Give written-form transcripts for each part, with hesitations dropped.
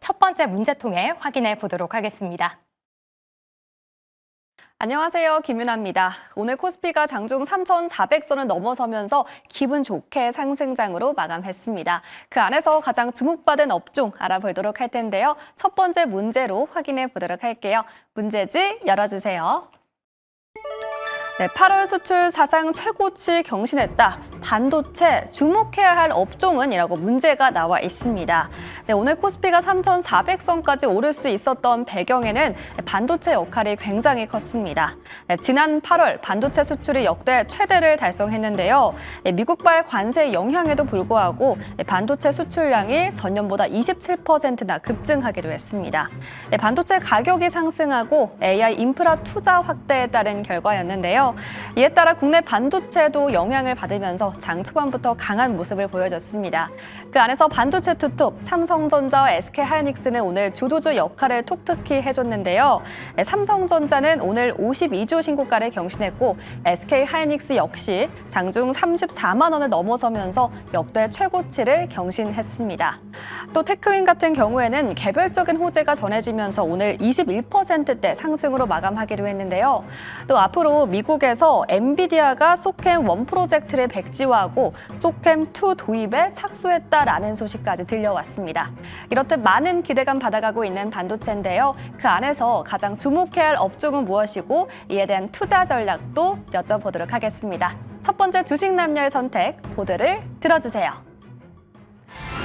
첫 번째 문제 통해 확인해 보도록 하겠습니다. 안녕하세요. 김윤아입니다. 오늘 코스피가 장중 3,400선을 넘어서면서 기분 좋게 상승장으로 마감했습니다. 그 안에서 가장 주목받은 업종 알아보도록 할 텐데요. 첫 번째 문제로 확인해 보도록 할게요. 문제지 열어주세요. 네, 8월 수출 사상 최고치 경신했다. 반도체 주목해야 할 업종은? 이라고 문제가 나와 있습니다. 네, 오늘 코스피가 3,400선까지 오를 수 있었던 배경에는 반도체 역할이 굉장히 컸습니다. 네, 지난 8월 반도체 수출이 역대 최대를 달성했는데요. 미국발 관세 영향에도 불구하고 반도체 수출량이 전년보다 27%나 급증하기도 했습니다. 반도체 가격이 상승하고 AI 인프라 투자 확대에 따른 결과였는데요. 이에 따라 국내 반도체도 영향을 받으면서 장 초반부터 강한 모습을 보여줬습니다. 그 안에서 반도체 투톱 삼성전자와 SK하이닉스는 오늘 주도주 역할을 톡톡히 해줬는데요. 삼성전자는 오늘 52주 신고가를 경신했고 SK하이닉스 역시 장중 34만 원을 넘어서면서 역대 최고치를 경신했습니다. 또 테크윈 같은 경우에는 개별적인 호재가 전해지면서 오늘 21%대 상승으로 마감하기도 했는데요. 또 앞으로 미국에서 엔비디아가 소캠1 프로젝트를 백지화하고 소캠2 도입에 착수했다라는 소식까지 들려왔습니다. 이렇듯 많은 기대감 받아가고 있는 반도체인데요. 그 안에서 가장 주목해야 할 업종은 무엇이고 이에 대한 투자 전략도 여쭤보도록 하겠습니다. 첫 번째 주식 남녀의 선택, 보드를 들어주세요.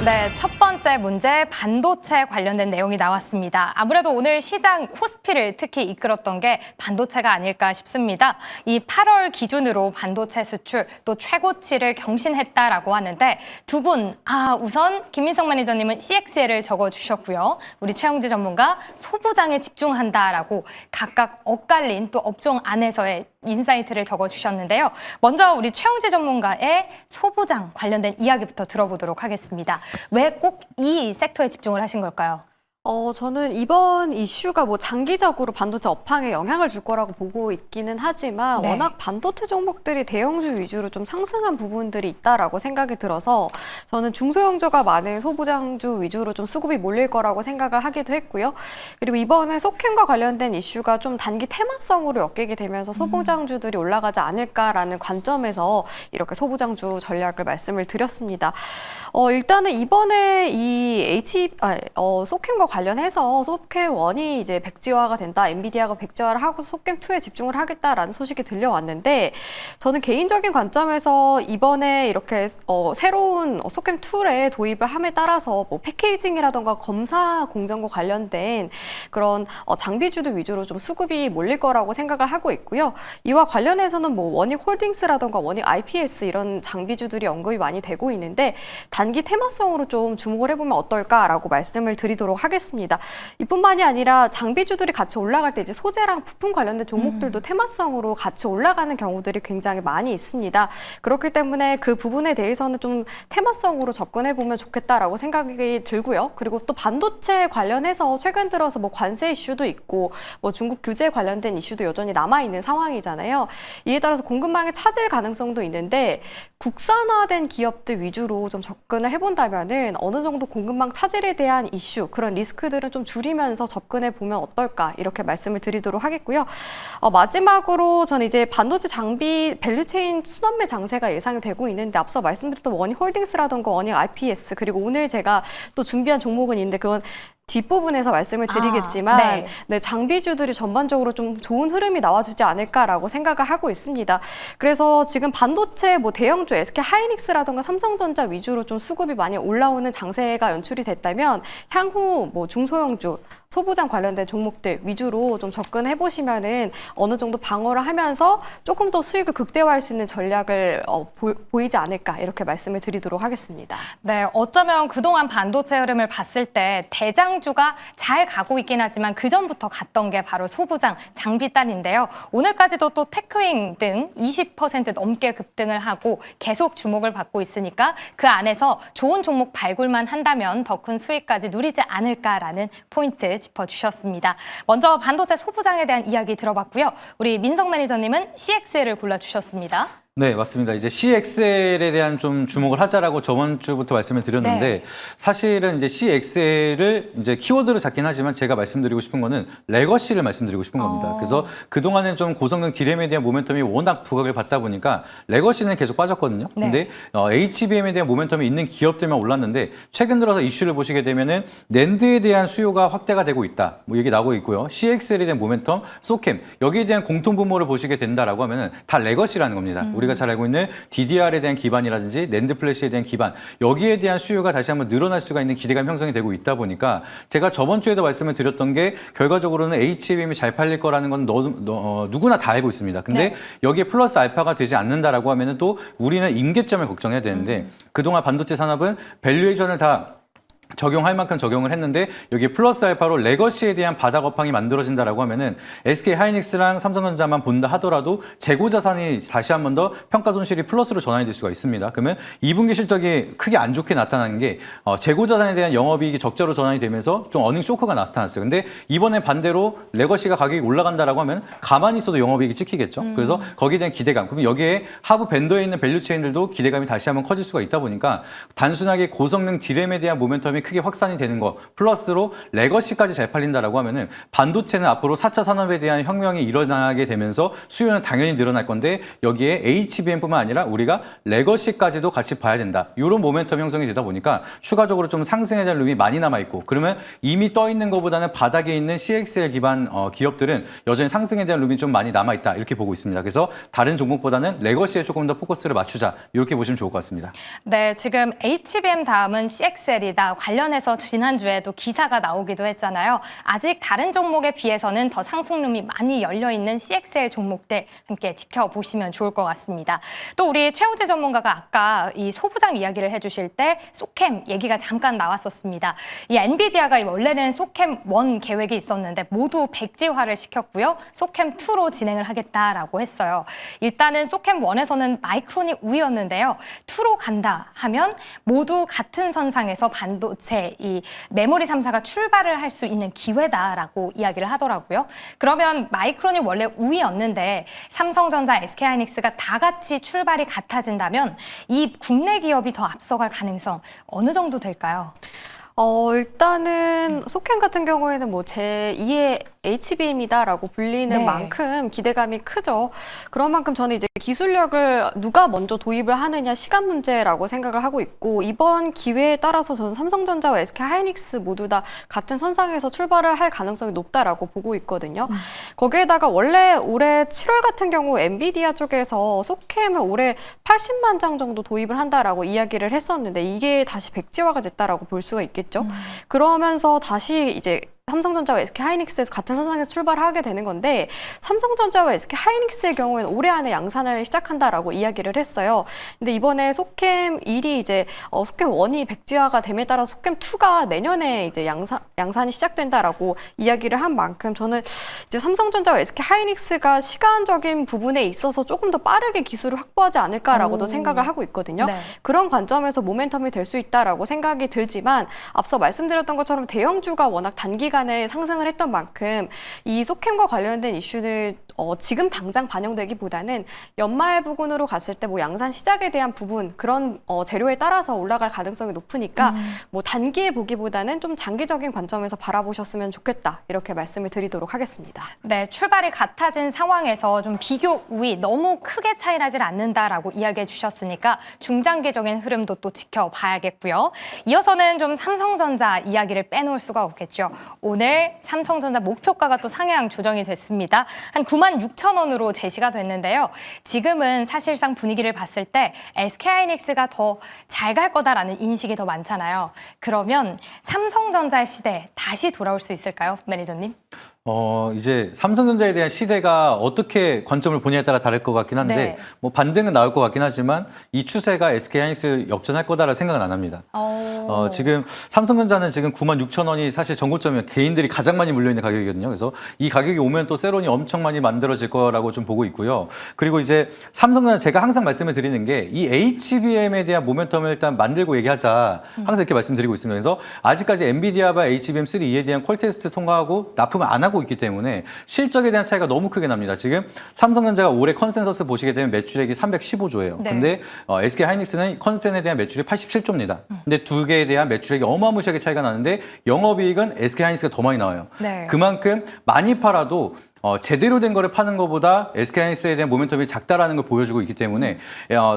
네, 첫 번째 문제 반도체 관련된 내용이 나왔습니다. 아무래도 오늘 시장 코스피를 특히 이끌었던 게 반도체가 아닐까 싶습니다. 이 8월 기준으로 반도체 수출 또 최고치를 경신했다라고 하는데 두 분, 우선 김민석 매니저님은 CXL을 적어주셨고요. 우리 최영지 전문가 소부장에 집중한다라고 각각 엇갈린 또 업종 안에서의 인사이트를 적어주셨는데요. 먼저 우리 최영지 전문가의 소부장 관련된 이야기부터 들어보도록 하겠습니다. 왜 꼭 이 섹터에 집중을 하신 걸까요? 저는 이번 이슈가 뭐 장기적으로 반도체 업황에 영향을 줄 거라고 보고 있기는 하지만 네. 워낙 반도체 종목들이 대형주 위주로 좀 상승한 부분들이 있다라고 생각이 들어서 저는 중소형주가 많은 소부장주 위주로 좀 수급이 몰릴 거라고 생각을 하기도 했고요. 그리고 이번에 소캠과 관련된 이슈가 좀 단기 테마성으로 엮이게 되면서 소부장주들이 올라가지 않을까라는 관점에서 이렇게 소부장주 전략을 말씀을 드렸습니다. 일단은 이번에 이 소캠과 관련해서 소캠1이 이제 백지화가 된다. 엔비디아가 백지화를 하고 소캠2에 집중을 하겠다라는 소식이 들려왔는데 저는 개인적인 관점에서 이번에 이렇게 새로운 소캠2에 도입을 함에 따라서 뭐 패키징이라던가 검사 공정과 관련된 그런 장비주들 위주로 좀 수급이 몰릴 거라고 생각을 하고 있고요. 이와 관련해서는 뭐 원익홀딩스라던가 원익 IPS 이런 장비주들이 언급이 많이 되고 있는데 단기 테마성으로 좀 주목을 해보면 어떨까라고 말씀을 드리도록 하겠습니다. 이뿐만이 아니라 장비주들이 같이 올라갈 때 이제 소재랑 부품 관련된 종목들도 테마성으로 같이 올라가는 경우들이 굉장히 많이 있습니다. 그렇기 때문에 그 부분에 대해서는 좀 테마성으로 접근해보면 좋겠다라고 생각이 들고요. 그리고 또 반도체 관련해서 최근 들어서 뭐 관세 이슈도 있고 뭐 중국 규제 관련된 이슈도 여전히 남아있는 상황이잖아요. 이에 따라서 공급망의 차질 가능성도 있는데 국산화된 기업들 위주로 좀 접근을 해본다면은 어느 정도 공급망 차질에 대한 이슈, 그런 리스크들은 좀 줄이면서 접근해 보면 어떨까 이렇게 말씀을 드리도록 하겠고요. 마지막으로 저는 이제 반도체 장비 밸류체인 순환매 장세가 예상이 되고 있는데 앞서 말씀드렸던 원익홀딩스라던가 원익 IPS 그리고 오늘 제가 또 준비한 종목은 있는데 그건 뒷부분에서 말씀을 드리겠지만 네, 장비주들이 전반적으로 좀 좋은 흐름이 나와주지 않을까라고 생각을 하고 있습니다. 그래서 지금 반도체 뭐 대형주 SK하이닉스라던가 삼성전자 위주로 좀 수급이 많이 올라오는 장세가 연출이 됐다면 향후 뭐 중소형주 소부장 관련된 종목들 위주로 좀 접근해 보시면은 어느 정도 방어를 하면서 조금 더 수익을 극대화할 수 있는 전략을 보이지 않을까 이렇게 말씀을 드리도록 하겠습니다. 네, 어쩌면 그동안 반도체 흐름을 봤을 때 대장주가 잘 가고 있긴 하지만 그 전부터 갔던 게 바로 소부장, 장비단인데요. 오늘까지도 또 테크윈 등 20% 넘게 급등을 하고 계속 주목을 받고 있으니까 그 안에서 좋은 종목 발굴만 한다면 더 큰 수익까지 누리지 않을까라는 포인트 짚어주셨습니다. 먼저 반도체 소부장에 대한 이야기 들어봤고요. 우리 민석 매니저님은 CXL을 골라주셨습니다. 네, 맞습니다. 이제 CXL에 대한 좀 주목을 하자라고 저번 주부터 말씀을 드렸는데 네. 사실은 이제 CXL을 이제 키워드로 잡긴 하지만 제가 말씀드리고 싶은 거는 레거시를 말씀드리고 싶은 겁니다. 그래서 그동안은 좀 고성능 디램에 대한 모멘텀이 워낙 부각을 받다 보니까 레거시는 계속 빠졌거든요. 네. 근데 HBM에 대한 모멘텀이 있는 기업들만 올랐는데 최근 들어서 이슈를 보시게 되면은 낸드에 대한 수요가 확대가 되고 있다. 뭐 얘기 나오고 있고요. CXL에 대한 모멘텀, 소캠 여기에 대한 공통 분모를 보시게 된다라고 하면은 다 레거시라는 겁니다. 우리가 잘 알고 있는 DDR에 대한 기반이라든지 낸드 플래시에 대한 기반 여기에 대한 수요가 다시 한번 늘어날 수가 있는 기대감 형성이 되고 있다 보니까 제가 저번 주에도 말씀을 드렸던 게 결과적으로는 HBM이 잘 팔릴 거라는 건 누구나 다 알고 있습니다. 근데 네. 여기에 플러스 알파가 되지 않는다라고 하면은 또 우리는 임계점을 걱정해야 되는데 그동안 반도체 산업은 밸류에이션을 다 적용할 만큼 적용을 했는데 여기에 플러스 알파로 레거시에 대한 바닥 업황이 만들어진다라고 하면은 SK 하이닉스랑 삼성전자만 본다 하더라도 재고 자산이 다시 한 번 더 평가 손실이 플러스로 전환이 될 수가 있습니다. 그러면 2분기 실적이 크게 안 좋게 나타나는 게 재고 자산에 대한 영업이익이 적자로 전환이 되면서 좀 어닝 쇼크가 나타났어요. 근데 이번에 반대로 레거시가 가격이 올라간다라고 하면 가만히 있어도 영업이익이 찍히겠죠. 그래서 거기에 대한 기대감. 그러면 여기에 하부 밴더에 있는 밸류 체인들도 기대감이 다시 한번 커질 수가 있다 보니까 단순하게 고성능 디램에 대한 모멘텀이 크게 확산이 되는 거 플러스로 레거시까지 잘 팔린다라고 하면은 반도체는 앞으로 4차 산업에 대한 혁명이 일어나게 되면서 수요는 당연히 늘어날 건데 여기에 HBM뿐만 아니라 우리가 레거시까지도 같이 봐야 된다. 이런 모멘텀 형성이 되다 보니까 추가적으로 좀 상승에 대한 룸이 많이 남아 있고 그러면 이미 떠 있는 것보다는 바닥에 있는 CXL 기반 기업들은 여전히 상승에 대한 룸이 좀 많이 남아 있다. 이렇게 보고 있습니다. 그래서 다른 종목보다는 레거시에 조금 더 포커스를 맞추자. 이렇게 보시면 좋을 것 같습니다. 네, 지금 HBM 다음은 CXL이다. 관련해서 지난주에도 기사가 나오기도 했잖아요. 아직 다른 종목에 비해서는 더 상승룸이 많이 열려있는 CXL 종목들 함께 지켜보시면 좋을 것 같습니다. 또 우리 최우재 전문가가 아까 이 소부장 이야기를 해주실 때 소캠 얘기가 잠깐 나왔었습니다. 이 엔비디아가 원래는 소캠 1 계획이 있었는데 모두 백지화를 시켰고요. 소캠 2로 진행을 하겠다라고 했어요. 일단은 소캠 1에서는 마이크론이 우위였는데요. 2로 간다 하면 모두 같은 선상에서 반도체 이 메모리 3사가 출발을 할 수 있는 기회다라고 이야기를 하더라고요. 그러면 마이크론이 원래 우위였는데 삼성전자, SK하이닉스가 다 같이 출발이 같아진다면 이 국내 기업이 더 앞서갈 가능성 어느 정도 될까요? 일단은 소캠 같은 경우에는 뭐 제2의 HBM이다라고 불리는 네. 만큼 기대감이 크죠. 그런 만큼 저는 이제 기술력을 누가 먼저 도입을 하느냐 시간 문제라고 생각을 하고 있고 이번 기회에 따라서 저는 삼성전자와 SK하이닉스 모두 다 같은 선상에서 출발을 할 가능성이 높다라고 보고 있거든요. 거기에다가 원래 올해 7월 같은 경우 엔비디아 쪽에서 소캠을 올해 80만 장 정도 도입을 한다라고 이야기를 했었는데 이게 다시 백지화가 됐다라고 볼 수가 있겠죠. 그러면서 다시 이제 삼성전자와 SK하이닉스에서 같은 선상에서 출발하게 되는 건데 삼성전자와 SK하이닉스의 경우에는 올해 안에 양산을 시작한다라고 이야기를 했어요. 근데 이번에 소캠 1이 이제 소캠 1이 백지화가 됨에 따라 소캠 2가 내년에 이제 양산이 시작된다라고 이야기를 한 만큼 저는 이제 삼성전자와 SK하이닉스가 시간적인 부분에 있어서 조금 더 빠르게 기술을 확보하지 않을까라고도 생각을 하고 있거든요. 네. 그런 관점에서 모멘텀이 될 수 있다라고 생각이 들지만 앞서 말씀드렸던 것처럼 대형주가 워낙 단기간에 상승을 했던 만큼 이 소캠과 관련된 이슈는 지금 당장 반영되기보다는 연말 부근으로 갔을 때 뭐 양산 시작에 대한 부분 그런 재료에 따라서 올라갈 가능성이 높으니까 뭐 단기에 보기보다는 좀 장기적인 관점에서 바라보셨으면 좋겠다 이렇게 말씀을 드리도록 하겠습니다. 네, 출발이 같아진 상황에서 좀 비교 우위 너무 크게 차이 나질 않는다라고 이야기해 주셨으니까 중장기적인 흐름도 또 지켜봐야겠고요. 이어서는 좀 삼성전자 이야기를 빼놓을 수가 없겠죠. 오늘 삼성전자 목표가가 또 상향 조정이 됐습니다. 한 96,000원으로 제시가 됐는데요. 지금은 사실상 분위기를 봤을 때 SK하이닉스가 더 잘 갈 거다라는 인식이 더 많잖아요. 그러면 삼성전자의 시대 다시 돌아올 수 있을까요, 매니저님? 이제 삼성전자에 대한 시대가 어떻게 관점을 보냐에 따라 다를 것 같긴 한데 네. 뭐 반등은 나올 것 같긴 하지만 이 추세가 SK하이닉스를 역전할 거다라는 생각은 안 합니다. 지금 삼성전자는 지금 96,000원이 사실 전고점이면 개인들이 가장 많이 물려있는 가격이거든요. 그래서 이 가격이 오면 또 세론이 엄청 많이 만들어질 거라고 좀 보고 있고요. 그리고 이제 삼성전자 제가 항상 말씀을 드리는 게 이 HBM에 대한 모멘텀을 일단 만들고 얘기하자 항상 이렇게 말씀드리고 있습니다. 그래서 아직까지 엔비디아와 HBM3E에 대한 콜 테스트 통과하고 납품을 안 하고 하고 있기 때문에 실적에 대한 차이가 너무 크게 납니다. 지금 삼성전자가 올해 컨센서스 보시게 되면 매출액이 315조예요. 네. 근데 SK 하이닉스는 컨센에 대한 매출이 87조입니다. 근데 두 개에 대한 매출액이 어마무시하게 차이가 나는데 영업이익은 SK 하이닉스가 더 많이 나와요. 네. 그만큼 많이 팔아도 제대로 된 거를 파는 것보다 SK하이닉스에 대한 모멘텀이 작다라는 걸 보여주고 있기 때문에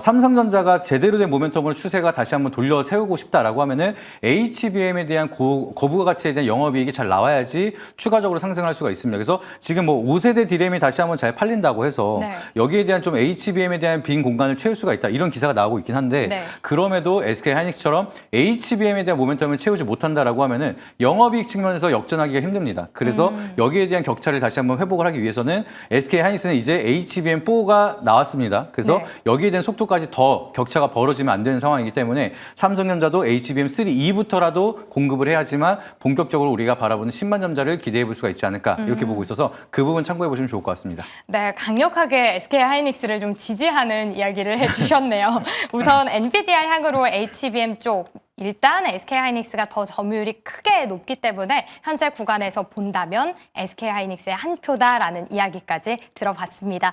삼성전자가 제대로 된 모멘텀으로 추세가 다시 한번 돌려 세우고 싶다라고 하면은 HBM에 대한 거부가 가치에 대한 영업이익이 잘 나와야지 추가적으로 상승할 수가 있습니다. 그래서 지금 뭐 5세대 디램이 다시 한번 잘 팔린다고 해서 네. 여기에 대한 좀 HBM에 대한 빈 공간을 채울 수가 있다 이런 기사가 나오고 있긴 한데 네. 그럼에도 SK하이닉스처럼 HBM에 대한 모멘텀을 채우지 못한다라고 하면은 영업이익 측면에서 역전하기가 힘듭니다. 그래서 여기에 대한 격차를 다시 한번 회복을 하기 위해서는 SK하이닉스는 이제 HBM4가 나왔습니다. 그래서 네. 여기에 대한 속도까지 더 격차가 벌어지면 안 되는 상황이기 때문에 삼성전자도 HBM3 E부터라도 공급을 해야지만 본격적으로 우리가 바라보는 10만 점자를 기대해 볼 수가 있지 않을까 이렇게 보고 있어서 그 부분 참고해 보시면 좋을 것 같습니다. 네, 강력하게 SK 하이닉스를 좀 지지하는 이야기를 해주셨네요. 우선 엔비디아 향으로 HBM 쪽 일단 SK 하이닉스가 더 점유율이 크게 높기 때문에 현재 구간에서 본다면 SK 하이닉스의 한 표다라는 이야기까지 들어봤습니다.